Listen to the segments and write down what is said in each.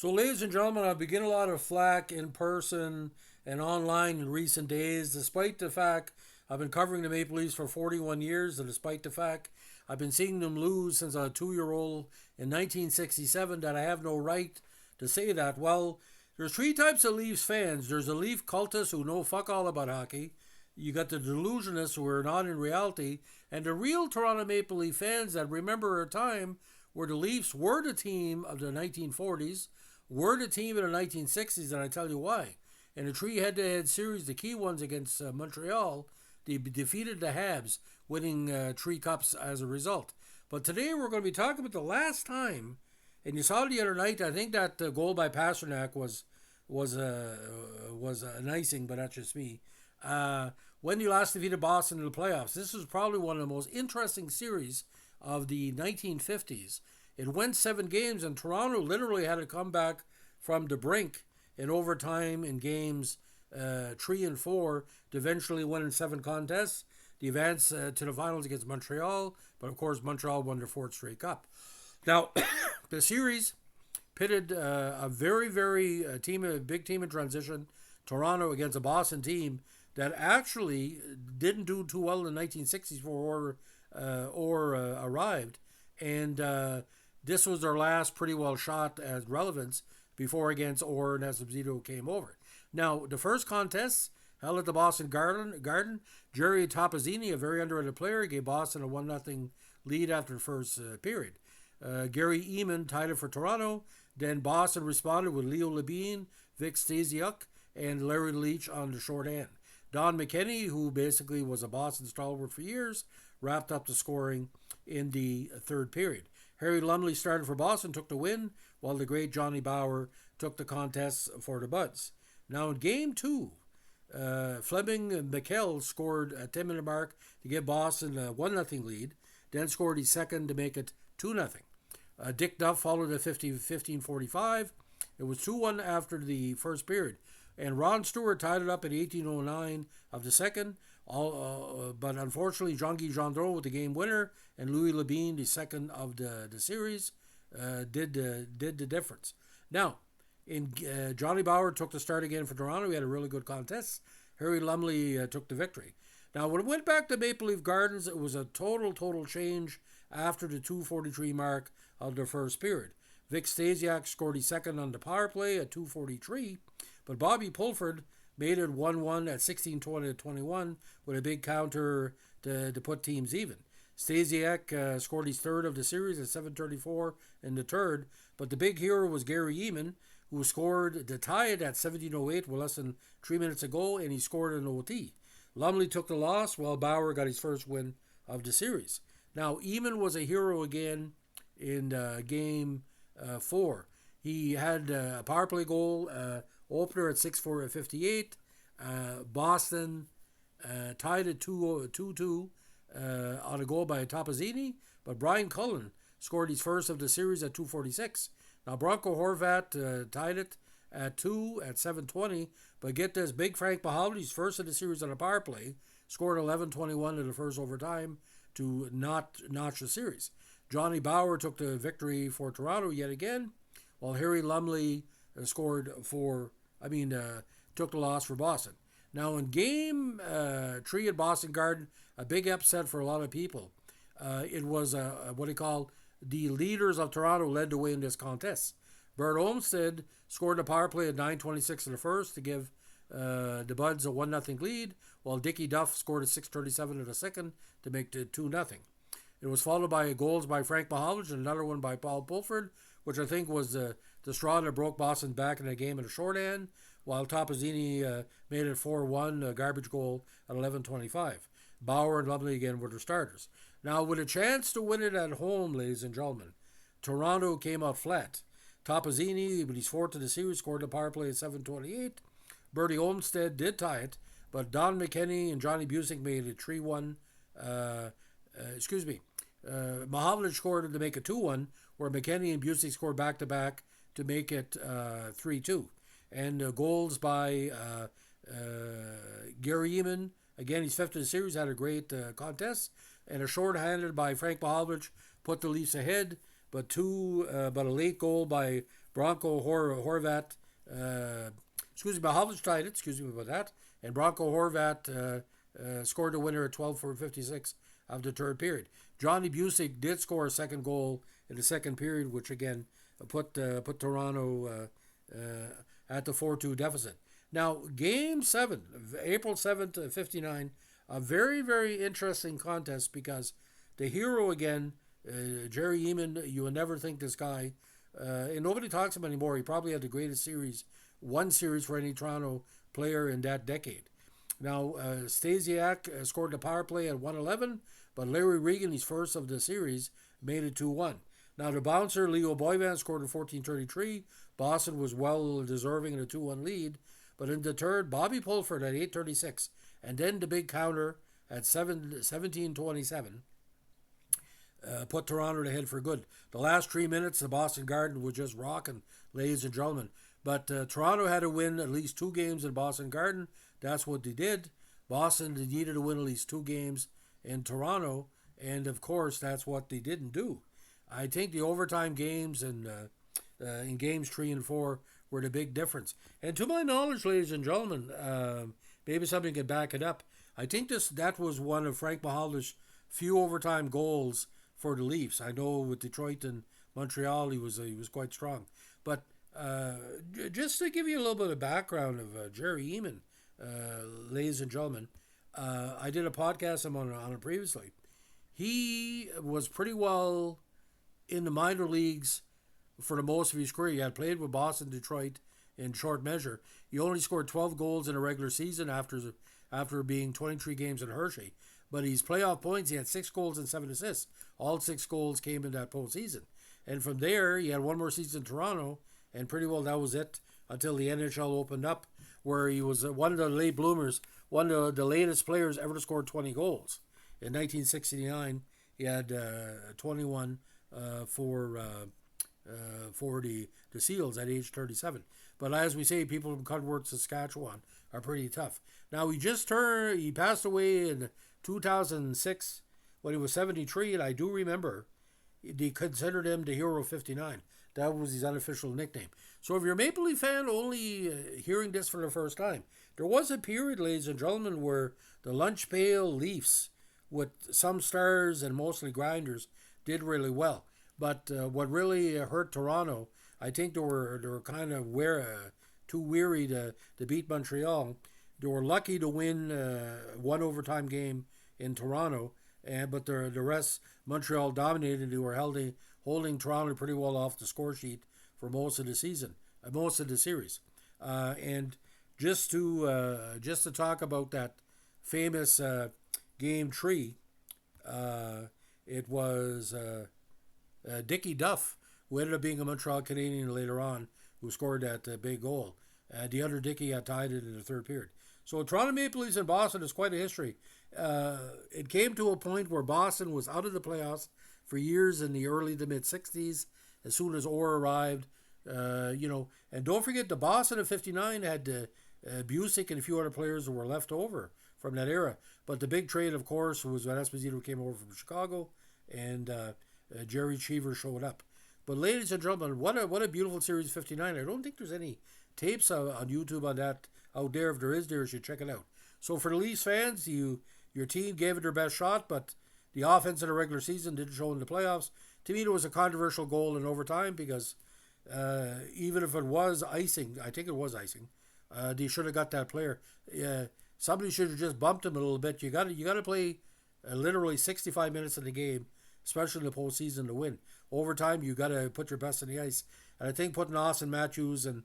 So, ladies and gentlemen, I've been getting a lot of flack in person and online in recent days, despite the fact I've been covering the Maple Leafs for 41 years, and despite the fact I've been seeing them lose since I was a 2 year old in 1967, that I have no right to say that. Well, there's three types of Leafs fans. There's the Leaf cultists who know fuck all about hockey. You got the delusionists who are not in reality, and the real Toronto Maple Leaf fans that remember a time where the Leafs were the team of the 1940s, were the team in the 1960s, and I tell you why. In a three head-to-head series, the key ones against Montreal, they defeated the Habs, winning three cups as a result. But today we're going to be talking about the last time, and you saw the other night. I think that goal by Pasternak was an icing, but that's just me. When you last defeated Boston in the playoffs, this was probably one of the most interesting series of the 1950s. It went 7 games, and Toronto literally had to come back from the brink in overtime in games 3 and 4 to eventually win in 7 contests. The advance to the finals against Montreal, but of course Montreal won their 4th straight cup. Now, the series pitted a very big team in transition, Toronto against a Boston team that actually didn't do too well in the 1960s before arrived, and this was their last pretty well shot at relevance before against Orr and Esposito came over. Now, the first contest held at the Boston Garden, Gerry Ehman, a very underrated player, gave Boston a 1-0 lead after the first period. Gerry Ehman tied it for Toronto. Then Boston responded with Leo Labine, Vic Stasiuk, and Larry Leach on the short end. Don McKenney, who basically was a Boston stalwart for years, wrapped up the scoring in the third period. Harry Lumley started for Boston, took the win, while the great Johnny Bower took the contest for the Buds. Now in Game 2, Fleming McKell scored at 10-minute mark to give Boston a 1-0 lead, then scored his second to make it 2-0. Dick Duff followed at 15:45. It was 2-1 after the first period. And Ron Stewart tied it up at 18:09 of the second. But unfortunately, Jean-Guy Gendron with the game winner and Louis Labine, the second of the series, did the difference. Now, Johnny Bower took the start again for Toronto. He had a really good contest. Harry Lumley took the victory. Now, when it went back to Maple Leaf Gardens, it was a total change after the 2:43 mark of the first period. Vic Stasiuk scored his second on the power play at 2:43, but Bobby Pulford made it 1-1 at 16:20-21 with a big counter to put teams even. Stasiuk scored his third of the series at 7:34 in the third, but the big hero was Gerry Ehman, who scored the tie at 17:08 with less than 3 minutes to go, and he scored an OT. Lumley took the loss, while Bower got his first win of the series. Now, Ehman was a hero again in Game 4. He had a power play goal opener at 6:58. Boston tied at 2-2 on a goal by Topazzini, but Brian Cullen scored his first of the series at 2:46. Now, Bronco Horvat tied it at 2 at 7:20, but get this, Big Frank Mahowley's first of the series on a power play, scored 11:21 in the first overtime to notch the series. Johnny Bower took the victory for Toronto yet again, while Harry Lumley took the loss for Boston. Now in Game 3 at Boston Garden, a big upset for a lot of people. It was what they call the leaders of Toronto led the way in this contest. Bert Olmsted scored a power play at 9:26 in the first to give the Buds a 1-0 lead, while Dickie Duff scored at 6:37 in the second to make it 2-0. It was followed by goals by Frank Mahovlich and another one by Paul Pulford, which I think was the straw that broke Boston back in the game in the short end, while Topazzini made it 4-1, a garbage goal at 11:25. Bower and Lumley again were the starters. Now, with a chance to win it at home, ladies and gentlemen, Toronto came out flat. Topazzini, with his 4th of the series, scored a power play at 7:28. Bertie Olmsted did tie it, but Don McKenney and Johnny Busick made it 3-1. Mahovlich scored to make it 2-1, where McKenney and Busick scored back-to-back to make it 3-2. And goals by Gerry Ehman, again, his 5th of the series, had a great contest. And a short-handed by Frank Mahovlich put the Leafs ahead, but a late goal by Horvat, Mahovlich tied it, excuse me about that, and Bronco Horvat scored the winner at 12:56 of the third period. Johnny Busick did score a second goal in the second period, which again put Toronto at the 4-2 deficit. Now, Game 7, April 7th, 59, a very, very interesting contest because the hero again, Gerry Ehman, you would never think this guy, and nobody talks about him anymore. He probably had the greatest one series for any Toronto player in that decade. Now, Stasiak scored the power play at 1:11, but Larry Regan, his first of the series, made it 2-1. Now, the bouncer, Leo Boivin, scored at 14:33. Boston was well deserving in a 2-1 lead. But in the third, Bobby Pulford at 8:36. And then the big counter at 17:27 put Toronto ahead for good. The last 3 minutes, the Boston Garden was just rocking, ladies and gentlemen. But Toronto had to win at least 2 games in Boston Garden. That's what they did. Boston needed to win at least 2 games in Toronto. And, of course, that's what they didn't do. I think the overtime games and in games 3 and 4 were the big difference. And to my knowledge, ladies and gentlemen, maybe somebody can back it up. I think that was one of Frank Mahovlich's few overtime goals for the Leafs. I know with Detroit and Montreal, he was quite strong. But just to give you a little bit of background of Gerry Ehman, ladies and gentlemen, I did a podcast on it previously. He was pretty well in the minor leagues for the most of his career. He had played with Boston, Detroit in short measure. He only scored 12 goals in a regular season after being 23 games in Hershey. But his playoff points, he had 6 goals and 7 assists. All 6 goals came in that postseason. And from there, he had one more season in Toronto, and pretty well that was it until the NHL opened up, where he was one of the late bloomers, one of the latest players ever to score 20 goals. In 1969, he had 21 for the Seals at age 37. But as we say, people from Cudworth, Saskatchewan are pretty tough. Now, he passed away in 2006 when he was 73, and I do remember they considered him the hero of 59. That was his unofficial nickname. So if you're a Maple Leaf fan only hearing this for the first time, there was a period, ladies and gentlemen, where the lunch pail Leafs, with some stars and mostly grinders, did really well. But what really hurt Toronto, I think they were kind of too weary to beat Montreal. They were lucky to win one overtime game in Toronto, but the rest, Montreal dominated. They were holding Toronto pretty well off the score sheet for most of the season, most of the series. And just to talk about that famous Game 3, it was Dickie Duff, who ended up being a Montreal Canadian later on, who scored that big goal. The other Dickie had tied it in the third period. So Toronto Maple Leafs in Boston is quite a history. It came to a point where Boston was out of the playoffs for years in the early to mid-60s. As soon as Orr arrived, and don't forget the Boston of 59 had Busick and a few other players that were left over from that era. But the big trade, of course, was when Esposito came over from Chicago, and Jerry Cheever showed up. But ladies and gentlemen, what a beautiful series 59. I don't think there's any tapes on YouTube on that out there. If there is, you should check it out. So for the Leafs fans, your team gave it their best shot, but the offense in the regular season didn't show in the playoffs. To me, it was a controversial goal in overtime because even if it was icing, I think it was icing, they should have got that player. Somebody should have just bumped him a little bit. You got to play literally 65 minutes in the game, especially in the postseason, to win. Overtime, you got to put your best on the ice. And I think putting Austin Matthews and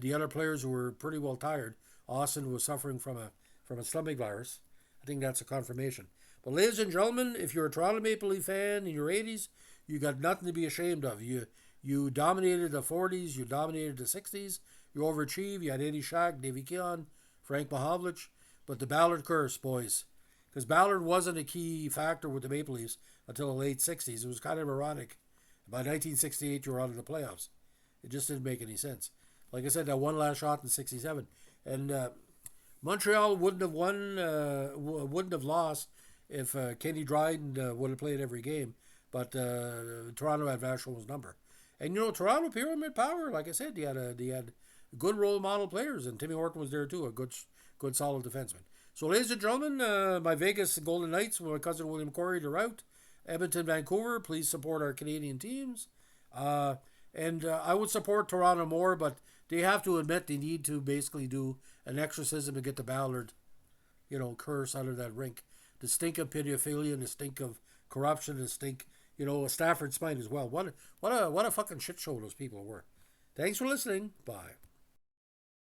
the other players who were pretty well tired. Austin was suffering from a stomach virus. I think that's a confirmation. But ladies and gentlemen, if you're a Toronto Maple Leaf fan in your 80s, you got nothing to be ashamed of. You dominated the 40s, you dominated the 60s, you overachieved. You had Eddie Shack, Davey Keon, Frank Mahovlich. But the Ballard curse, boys. Because Ballard wasn't a key factor with the Maple Leafs until the late 60s. It was kind of ironic. By 1968, you were out of the playoffs. It just didn't make any sense. Like I said, that one last shot in 67. And Montreal wouldn't have lost if Kenny Dryden would have played every game. But Toronto had Vachon's number. And Toronto pyramid power, like I said, they had good role model players, and Timmy Horton was there too, a good solid defenseman. So, ladies and gentlemen, my Vegas Golden Knights, with my cousin William Corey, they're out. Edmonton, Vancouver, please support our Canadian teams. And I would support Toronto more, but they have to admit they need to basically do an exorcism to get the Ballard, curse out of that rink. The stink of pedophilia and the stink of corruption and the stink, a Stafford spine as well. What a fucking shit show those people were. Thanks for listening. Bye.